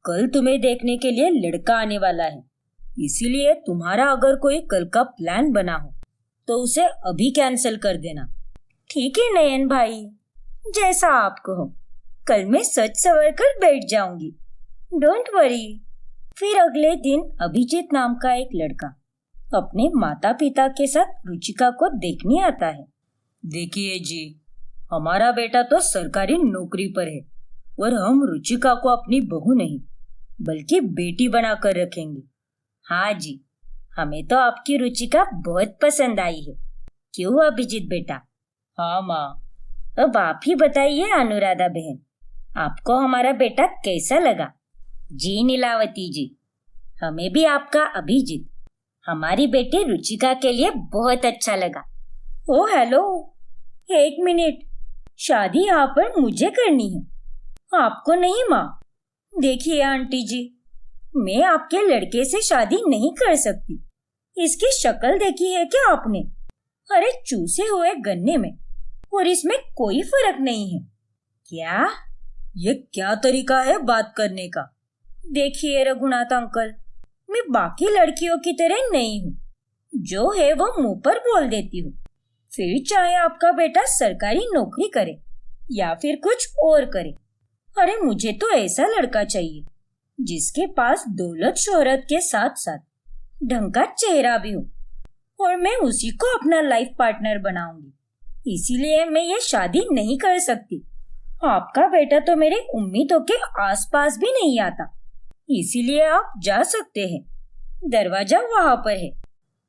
कल तुम्हें देखने के लिए लड़का आने वाला है, इसीलिए तुम्हारा अगर कोई कल का प्लान बना हो तो उसे अभी कैंसिल कर देना। ठीक है नयन भाई, जैसा आप कहो। कल मैं सच सवर कर बैठ जाऊंगी, डोंट वरी। फिर अगले दिन अभिजीत नाम का एक लड़का अपने माता पिता के साथ रुचिका को देखने आता है। देखिए जी, हमारा बेटा तो सरकारी नौकरी पर है और हम रुचिका को अपनी बहू नहीं बल्कि बेटी बनाकर रखेंगे। हाँ जी, हमें तो आपकी रुचिका बहुत पसंद आई है। क्यों अभिजीत बेटा? हाँ माँ। अब आप ही बताइए अनुराधा बहन, आपको हमारा बेटा कैसा लगा? जी नीलावती जी, हमें भी आपका अभिजीत हमारी बेटी रुचिका के लिए बहुत अच्छा लगा। ओ हेलो, एक मिनट, शादी यहाँ पर मुझे करनी है, आपको नहीं माँ। देखिए आंटी जी, मैं आपके लड़के से शादी नहीं कर सकती। इसकी शक्ल देखी है क्या आपने? अरे चूसे हुए गन्ने में, और इसमें कोई फर्क नहीं है। क्या? ये क्या तरीका है बात करने का? देखिए रघुनाथ अंकल, मैं बाकी लड़कियों की तरह नहीं हूँ, जो है वो मुंह पर बोल देती हूँ। फिर चाहे आपका बेटा सरकारी नौकरी करे या फिर कुछ और करे, अरे मुझे तो ऐसा लड़का चाहिए जिसके पास दौलत शोहरत के साथ साथ ढंग का चेहरा भी हो, और मैं उसी को अपना लाइफ पार्टनर बनाऊंगी। इसीलिए मैं ये शादी नहीं कर सकती। आपका बेटा तो मेरे उम्मीदों के आसपास भी नहीं आता, इसीलिए आप जा सकते हैं, दरवाजा वहां पर है।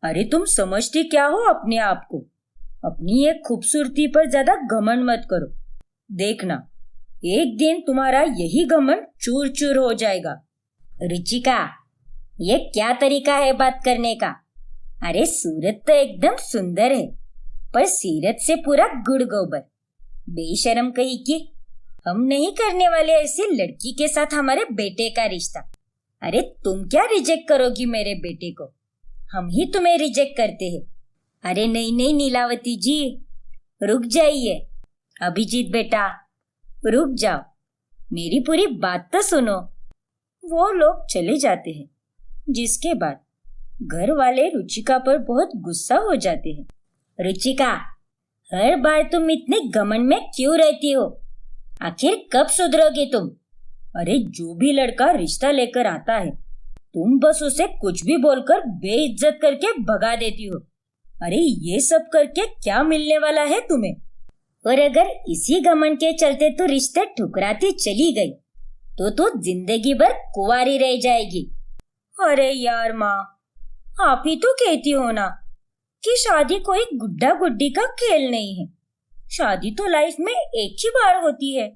अरे तुम समझती क्या हो अपने आप को? अपनी ये खूबसूरती पर ज्यादा घमंड मत करो। देखना, एक दिन तुम्हारा यही घमंड चूर चूर हो जाएगा। रुचिका, ये क्या तरीका है बात करने का? अरे सूरत तो एकदम सुंदर है, पर सीरत से पूरा गुड़ गोबर। बेशरम कही कि हम नहीं करने वाले ऐसी लड़की के साथ हमारे बेटे का रिश्ता। अरे तुम क्या रिजेक्ट करोगी मेरे बेटे को? हम ही तुम्हें रिजेक्ट करते हैं। अरे नहीं नहीं नीलावती जी, रुक जाइए। अभिजीत बेटा, रुक जाओ, मेरी पूरी बात तो सुनो। वो लोग चले जाते हैं, जिसके बाद घर वाले रुचिका पर बहुत गुस्सा हो जाते हैं। रुचिका, हर बार तुम इतने घमंड में क्यों रहती हो? आखिर कब सुधरोगी तुम? अरे जो भी लड़का रिश्ता लेकर आता है, तुम बस उसे कुछ भी बोलकर बेइज्जत करके भगा देती हो। अरे ये सब करके क्या मिलने वाला है तुम्हें? और अगर इसी घमंड के चलते तू रिश्ते ठुकराती चली गई तो तू जिंदगी भर कुंवारी रह जाएगी। अरे यार माँ, आप ही तो कहती हो ना कि शादी कोई गुड्डा गुड्डी का खेल नहीं है। शादी तो लाइफ में एक ही बार होती है,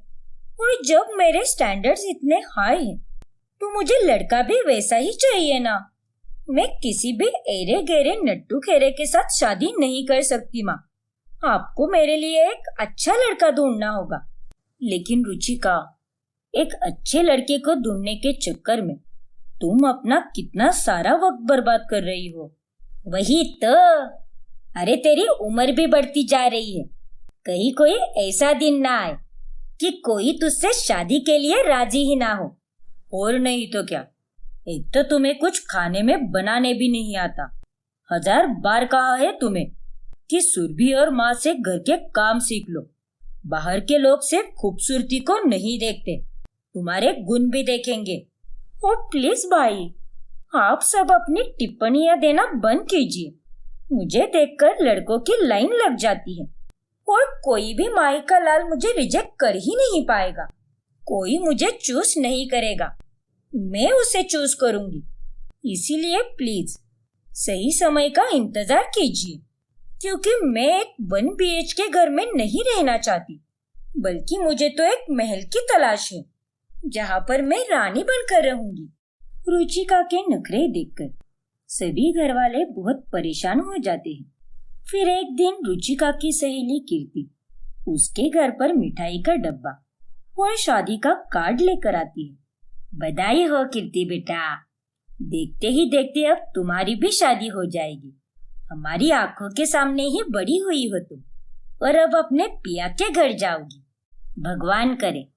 और जब मेरे स्टैंडर्ड्स इतने हाई हैं, तो मुझे लड़का भी वैसा ही चाहिए ना। मैं किसी भी एरे गेरे नट्टू खेरे के साथ शादी नहीं कर सकती माँ। आपको मेरे लिए एक अच्छा लड़का ढूंढना होगा। लेकिन रुचिका, एक अच्छे लड़के को ढूंढने के चक्कर में तुम अपना कितना सारा वक्त बर्बाद कर रही हो। वही तो। अरे तेरी उम्र भी बढ़ती जा रही है, कहीं कोई ऐसा दिन ना आए कि कोई तुझसे शादी के लिए राजी ही ना हो। और नहीं तो क्या, एक तो तुम्हें कुछ खाने में बनाने भी नहीं आता। 1000 बार कहा है तुम्हें कि सुरभि और माँ से घर के काम सीख लो। बाहर के लोग सिर्फ खूबसूरती को नहीं देखते, तुम्हारे गुण भी देखेंगे। और प्लीज भाई, आप सब अपनी टिप्पणियां देना बंद कीजिए। मुझे देखकर लड़कों की लाइन लग जाती है, और कोई भी माई का लाल मुझे रिजेक्ट कर ही नहीं पाएगा। कोई मुझे चूज नहीं करेगा, मैं उसे चूज करूंगी। इसीलिए प्लीज सही समय का इंतजार कीजिए, क्योंकि मैं एक 1 BHK घर में नहीं रहना चाहती, बल्कि मुझे तो एक महल की तलाश है जहाँ पर मैं रानी बनकर रहूंगी। रुचिका के नखरे देखकर सभी घर वाले बहुत परेशान हो जाते हैं। फिर एक दिन रुचिका की सहेली कीर्ति उसके घर पर मिठाई का डब्बा और शादी का कार्ड लेकर आती है। बधाई हो कीर्ति बेटा, देखते ही देखते अब तुम्हारी भी शादी हो जाएगी। हमारी आंखों के सामने ही बड़ी हुई हो तुम, और अब अपने पिया के घर जाओगी। भगवान करे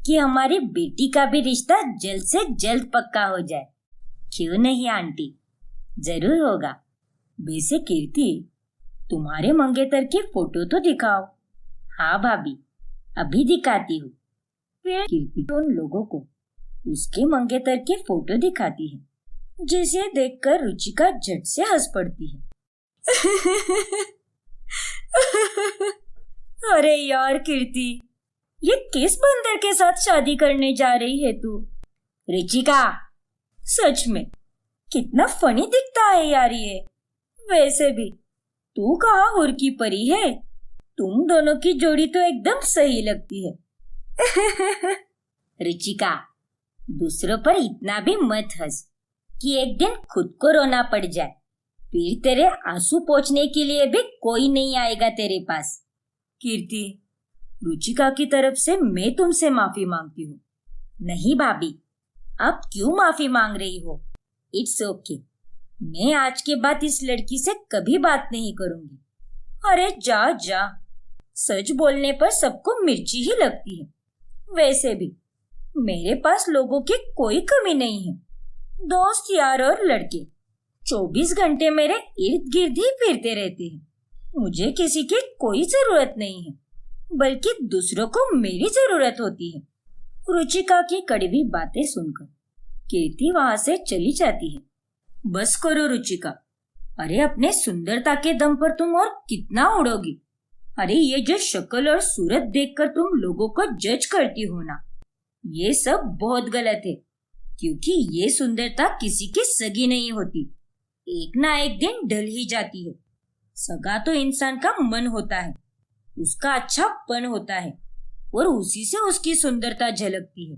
कि हमारी बेटी का भी रिश्ता जल्द से जल्द पक्का हो जाए। क्यों नहीं आंटी, जरूर होगा। वैसे कीर्ति, तुम्हारे मंगेतर की फोटो तो दिखाओ। हाँ भाभी, अभी दिखाती हूँ। फिर कीर्ति उन लोगों को उसके मंगेतर की फोटो दिखाती है, जिसे देखकर रुचिका झट से हंस पड़ती है। अरे यार कीर्ति, ये किस बंदर के साथ शादी करने जा रही है तू? रुचिका, सच में कितना फनी दिखता है यार ये। वैसे भी तू कहाँ हुर की परी है? तुम दोनों की जोड़ी तो एकदम सही लगती है। रुचिका, दूसरों पर इतना भी मत हंस कि एक दिन खुद को रोना पड़ जाए। फिर तेरे आंसू पोंछने के लिए भी कोई नहीं आएगा तेरे पास। कीर्ति, रुचिका की तरफ से मैं तुमसे माफी मांगती हूँ। नहीं भाभी, अब क्यों माफी मांग रही हो? It's okay. मैं आज के बाद इस लड़की से कभी बात नहीं करूंगी। अरे जा जा, सच बोलने पर सबको मिर्ची ही लगती है। वैसे भी मेरे पास लोगों की कोई कमी नहीं है। दोस्त यार और लड़के 24 घंटे मेरे इर्द गिर्द ही फिरते रहते हैं। मुझे किसी की कोई जरूरत नहीं है, बल्कि दूसरों को मेरी जरूरत होती है। रुचिका की कड़वी बातें सुनकर कीर्ति वहां से चली जाती है। बस करो रुचिका, अरे अपने सुंदरता के दम पर तुम और कितना उड़ोगी? अरे ये जो शक्ल और सूरत देखकर तुम लोगों को जज करती हो ना, ये सब बहुत गलत है। क्योंकि ये सुंदरता किसी की सगी नहीं होती, एक ना एक दिन ढल ही जाती है। सगा तो इंसान का मन होता है, उसका अच्छापन होता है, और उसी से उसकी सुंदरता झलकती है।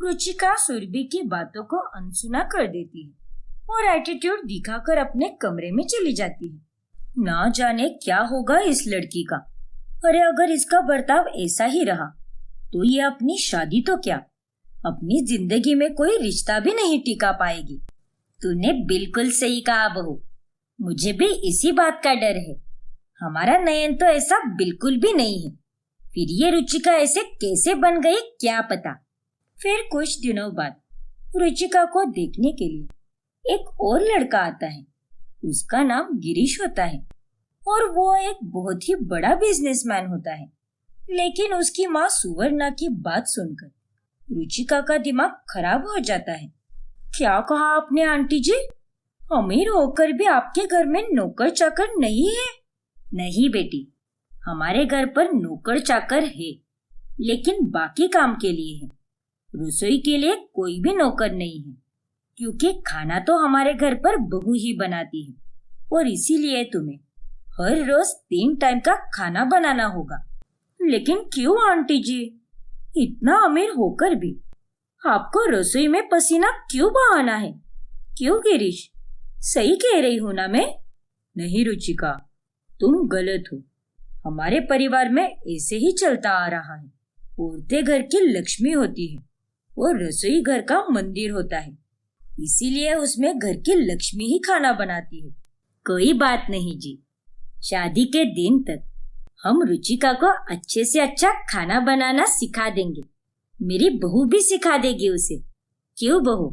रुचिका सुरभि की बातों को अनसुना कर देती है और एटीट्यूड दिखाकर अपने कमरे में चली जाती है। ना जाने क्या होगा इस लड़की का। अरे अगर इसका बर्ताव ऐसा ही रहा तो ये अपनी शादी तो क्या, अपनी जिंदगी में कोई रिश्ता भी नहीं टिका पाएगी। तूने बिल्कुल सही कहा बहू, मुझे भी इसी बात का डर है। हमारा नयन तो ऐसा बिल्कुल भी नहीं है, फिर ये रुचिका ऐसे कैसे बन गई क्या पता। फिर कुछ दिनों बाद रुचिका को देखने के लिए एक और लड़का आता है। उसका नाम गिरीश होता है और वो एक बहुत ही बड़ा बिजनेसमैन होता है। लेकिन उसकी माँ सुवर्णा की बात सुनकर रुचिका का दिमाग खराब हो जाता है। क्या कहा आपने आंटी जी? अमीर होकर भी आपके घर में नौकर चाकर नहीं है? नहीं बेटी, हमारे घर पर नौकर चाकर है, लेकिन बाकी काम के लिए है। रसोई के लिए कोई भी नौकर नहीं है, क्योंकि खाना तो हमारे घर पर बहू ही बनाती है, और इसीलिए तुम्हें हर रोज 3 टाइम का खाना बनाना होगा। लेकिन क्यों आंटी जी, इतना अमीर होकर भी आपको रसोई में पसीना क्यों बहाना है? क्यों गिरीश, सही कह रही हूं ना मैं? नहीं रुचिका, तुम गलत हो। हमारे परिवार में ऐसे ही चलता आ रहा है। औरतें घर की लक्ष्मी होती है और रसोई घर का मंदिर होता है, इसीलिए उसमें घर की लक्ष्मी ही खाना बनाती है। कोई बात नहीं जी, शादी के दिन तक हम रुचिका को अच्छे से अच्छा खाना बनाना सिखा देंगे। मेरी बहू भी सिखा देगी उसे। क्यों बहू?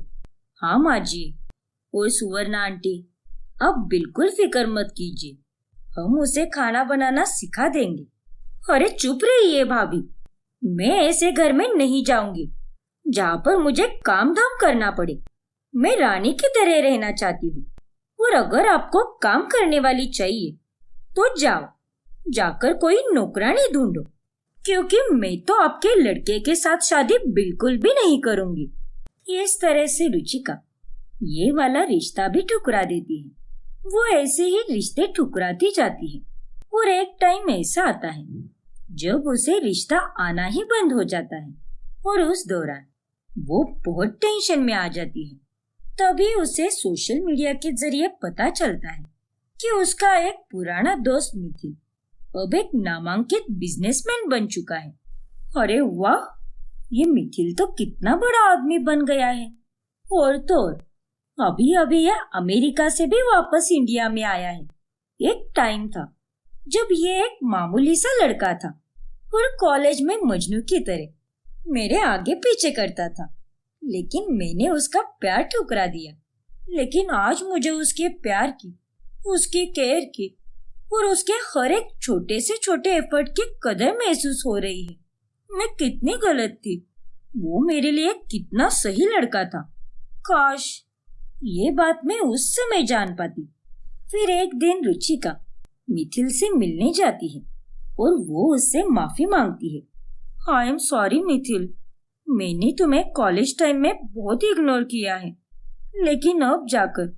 हाँ माँ जी। और सुवर्णा आंटी, अब बिल्कुल फिक्र मत कीजिए, हम उसे खाना बनाना सिखा देंगे। अरे चुप रहिए भाभी, मैं ऐसे घर में नहीं जाऊंगी जहाँ पर मुझे काम धाम करना पड़े। मैं रानी की तरह रहना चाहती हूँ, और अगर आपको काम करने वाली चाहिए तो जाओ, जाकर कोई नौकरानी ढूंढो, क्योंकि मैं तो आपके लड़के के साथ शादी बिल्कुल भी नहीं करूंगी। इस तरह से रुचिका ये वाला रिश्ता भी ठुकरा देती है। वो ऐसे ही रिश्ते ठुकराती जाती है, और एक टाइम ऐसा आता है जब उसे रिश्ता आना ही बंद हो जाता है, और उस दौरान वो बहुत टेंशन में आ जाती है। तभी उसे सोशल मीडिया के जरिए पता चलता है कि उसका एक पुराना दोस्त मिथिल अब एक नामांकित बिजनेसमैन बन चुका है। अरे वाह, ये मिथिल तो कितना बड़ा आदमी बन गया है। और तो और अभी अभी यह अमेरिका से भी वापस इंडिया में आया है। एक टाइम था जब ये एक मामूली सा लड़का था और कॉलेज में मजनू की तरह मेरे आगे पीछे करता था, लेकिन मैंने उसका प्यार ठुकरा दिया। लेकिन आज मुझे उसके प्यार की, उसकी केयर की और उसके हर एक छोटे से छोटे एफर्ट की कदर महसूस हो रही है। मैं कितनी गलत थी, वो मेरे लिए कितना सही लड़का था। काश ये बात मैं उस समय जान पाती। फिर एक दिन रुचिका मिथिल से मिलने जाती है और वो उससे माफी मांगती है। आई एम सॉरी मिथिल, मैंने तुम्हें कॉलेज टाइम में बहुत इग्नोर किया है, लेकिन अब जाकर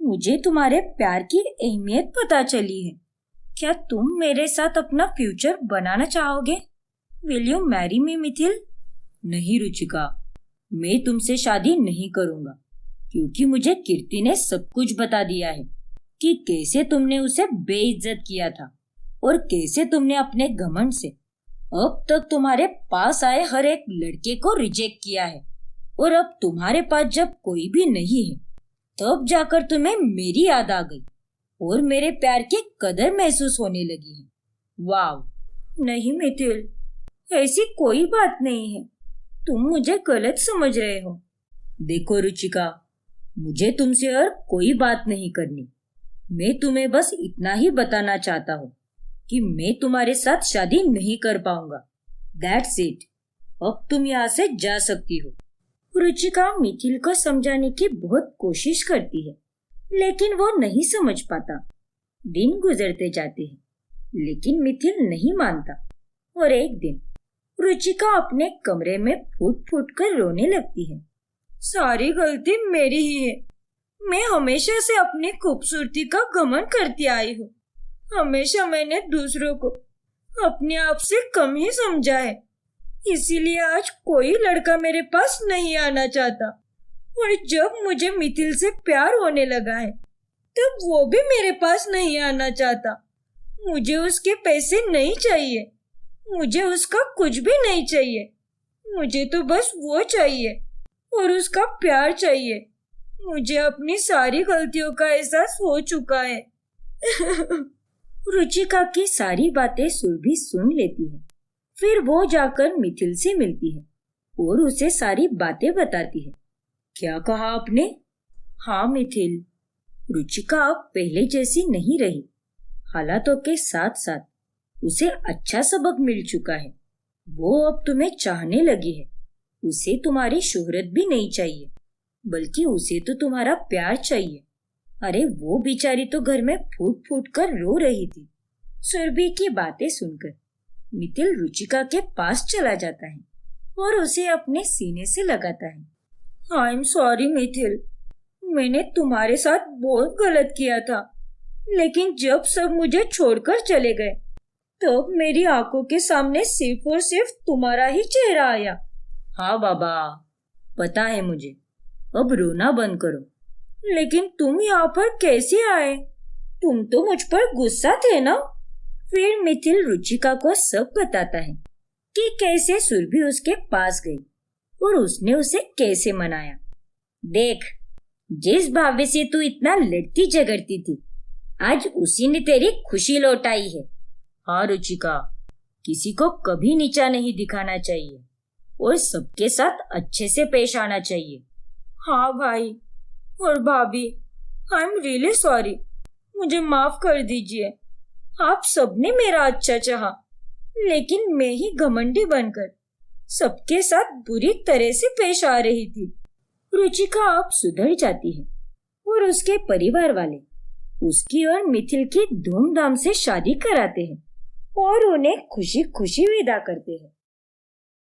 मुझे तुम्हारे प्यार की अहमियत पता चली है। क्या तुम मेरे साथ अपना फ्यूचर बनाना चाहोगे? Will you marry me Mithil? नहीं रुचिका, मैं तुमसे शादी नहीं करूंगा, क्योंकि मुझे कीर्ति ने सब कुछ बता दिया है कि कैसे तुमने उसे बेइज्जत किया था और कैसे तुमने अपने घमंड से अब तक तुम्हारे पास आए हर एक लड़के को रिजेक्ट किया है। और अब तुम्हारे पास जब कोई भी नहीं है, तब जाकर तुम्हें मेरी याद आ गई और मेरे प्यार की कदर महसूस होने लगी है। वाव! नहीं मिथिल, ऐसी कोई बात नहीं है, तुम मुझे गलत समझ रहे हो। देखो रुचिका, मुझे तुमसे और कोई बात नहीं करनी। मैं तुम्हें बस इतना ही बताना चाहता हूँ कि मैं तुम्हारे साथ शादी नहीं कर पाऊंगा। That's it. अब तुम यहाँ से जा सकती हो। रुचिका मिथिल को समझाने की बहुत कोशिश करती है, लेकिन वो नहीं समझ पाता। दिन गुजरते जाते हैं, लेकिन मिथिल नहीं मानता। और एक दिन रुचिका अपने कमरे में फूट फूट कर रोने लगती है। सारी गलती मेरी ही है। मैं हमेशा से अपनी खूबसूरती का घमंड करती आई हूँ। हमेशा मैंने दूसरों को अपने आप से कम ही समझा है, इसीलिए आज कोई लड़का मेरे पास नहीं आना चाहता। और जब मुझे मिथिल से प्यार होने लगा है, तब वो भी मेरे पास नहीं आना चाहता। मुझे उसके पैसे नहीं चाहिए, मुझे उसका कुछ भी नहीं चाहिए। मुझे तो बस वो चाहिए और उसका प्यार चाहिए। मुझे अपनी सारी गलतियों का एहसास हो चुका है। रुचिका की सारी बातें सुरभि सुन लेती है। फिर वो जाकर मिथिल से मिलती है और उसे सारी बातें बताती है। क्या कहा आपने? हाँ मिथिल, रुचिका अब पहले जैसी नहीं रही। हालातों के साथ साथ उसे अच्छा सबक मिल चुका है। वो अब तुम्हें चाहने लगी है। उसे तुम्हारी शोहरत भी नहीं चाहिए, बल्कि उसे तो तुम्हारा प्यार चाहिए। अरे वो बेचारी तो घर में फूट फूट कर रो रही थी। सुरभि की बातें सुनकर मिथिल रुचिका के पास चला जाता है और उसे अपने सीने से लगाता है। आई एम सॉरी मिथिल, मैंने तुम्हारे साथ बहुत गलत किया था, लेकिन जब सब मुझे छोड़कर चले गए, तब मेरी आंखों के सामने सिर्फ और सिर्फ तुम्हारा ही चेहरा आया। हाँ बाबा, पता है मुझे। अब रोना बंद करो। लेकिन तुम यहाँ पर कैसे आए? तुम तो मुझ पर गुस्सा थे ना? फिर मिथिल रुचिका को सब बताता है कि कैसे सुरभि उसके पास गई और उसने उसे कैसे मनाया। देख, जिस भावे से तू इतना लड़ती झगड़ती थी, आज उसी ने तेरी खुशी लौटाई है। हाँ रुचिका, किसी को कभी नीचा नहीं दिखाना चाहिए और सबके साथ अच्छे से पेश आना चाहिए। हाँ भाई और भाभी, आई एम रियली सॉरी, मुझे माफ कर दीजिए। आप सबने मेरा अच्छा चाहा, लेकिन मैं ही घमंडी बनकर सबके साथ बुरी तरह से पेश आ रही थी। रुचिका अब सुधर जाती है और उसके परिवार वाले उसकी और मिथिल की धूमधाम से शादी कराते हैं और उन्हें खुशी खुशी विदा करते हैं।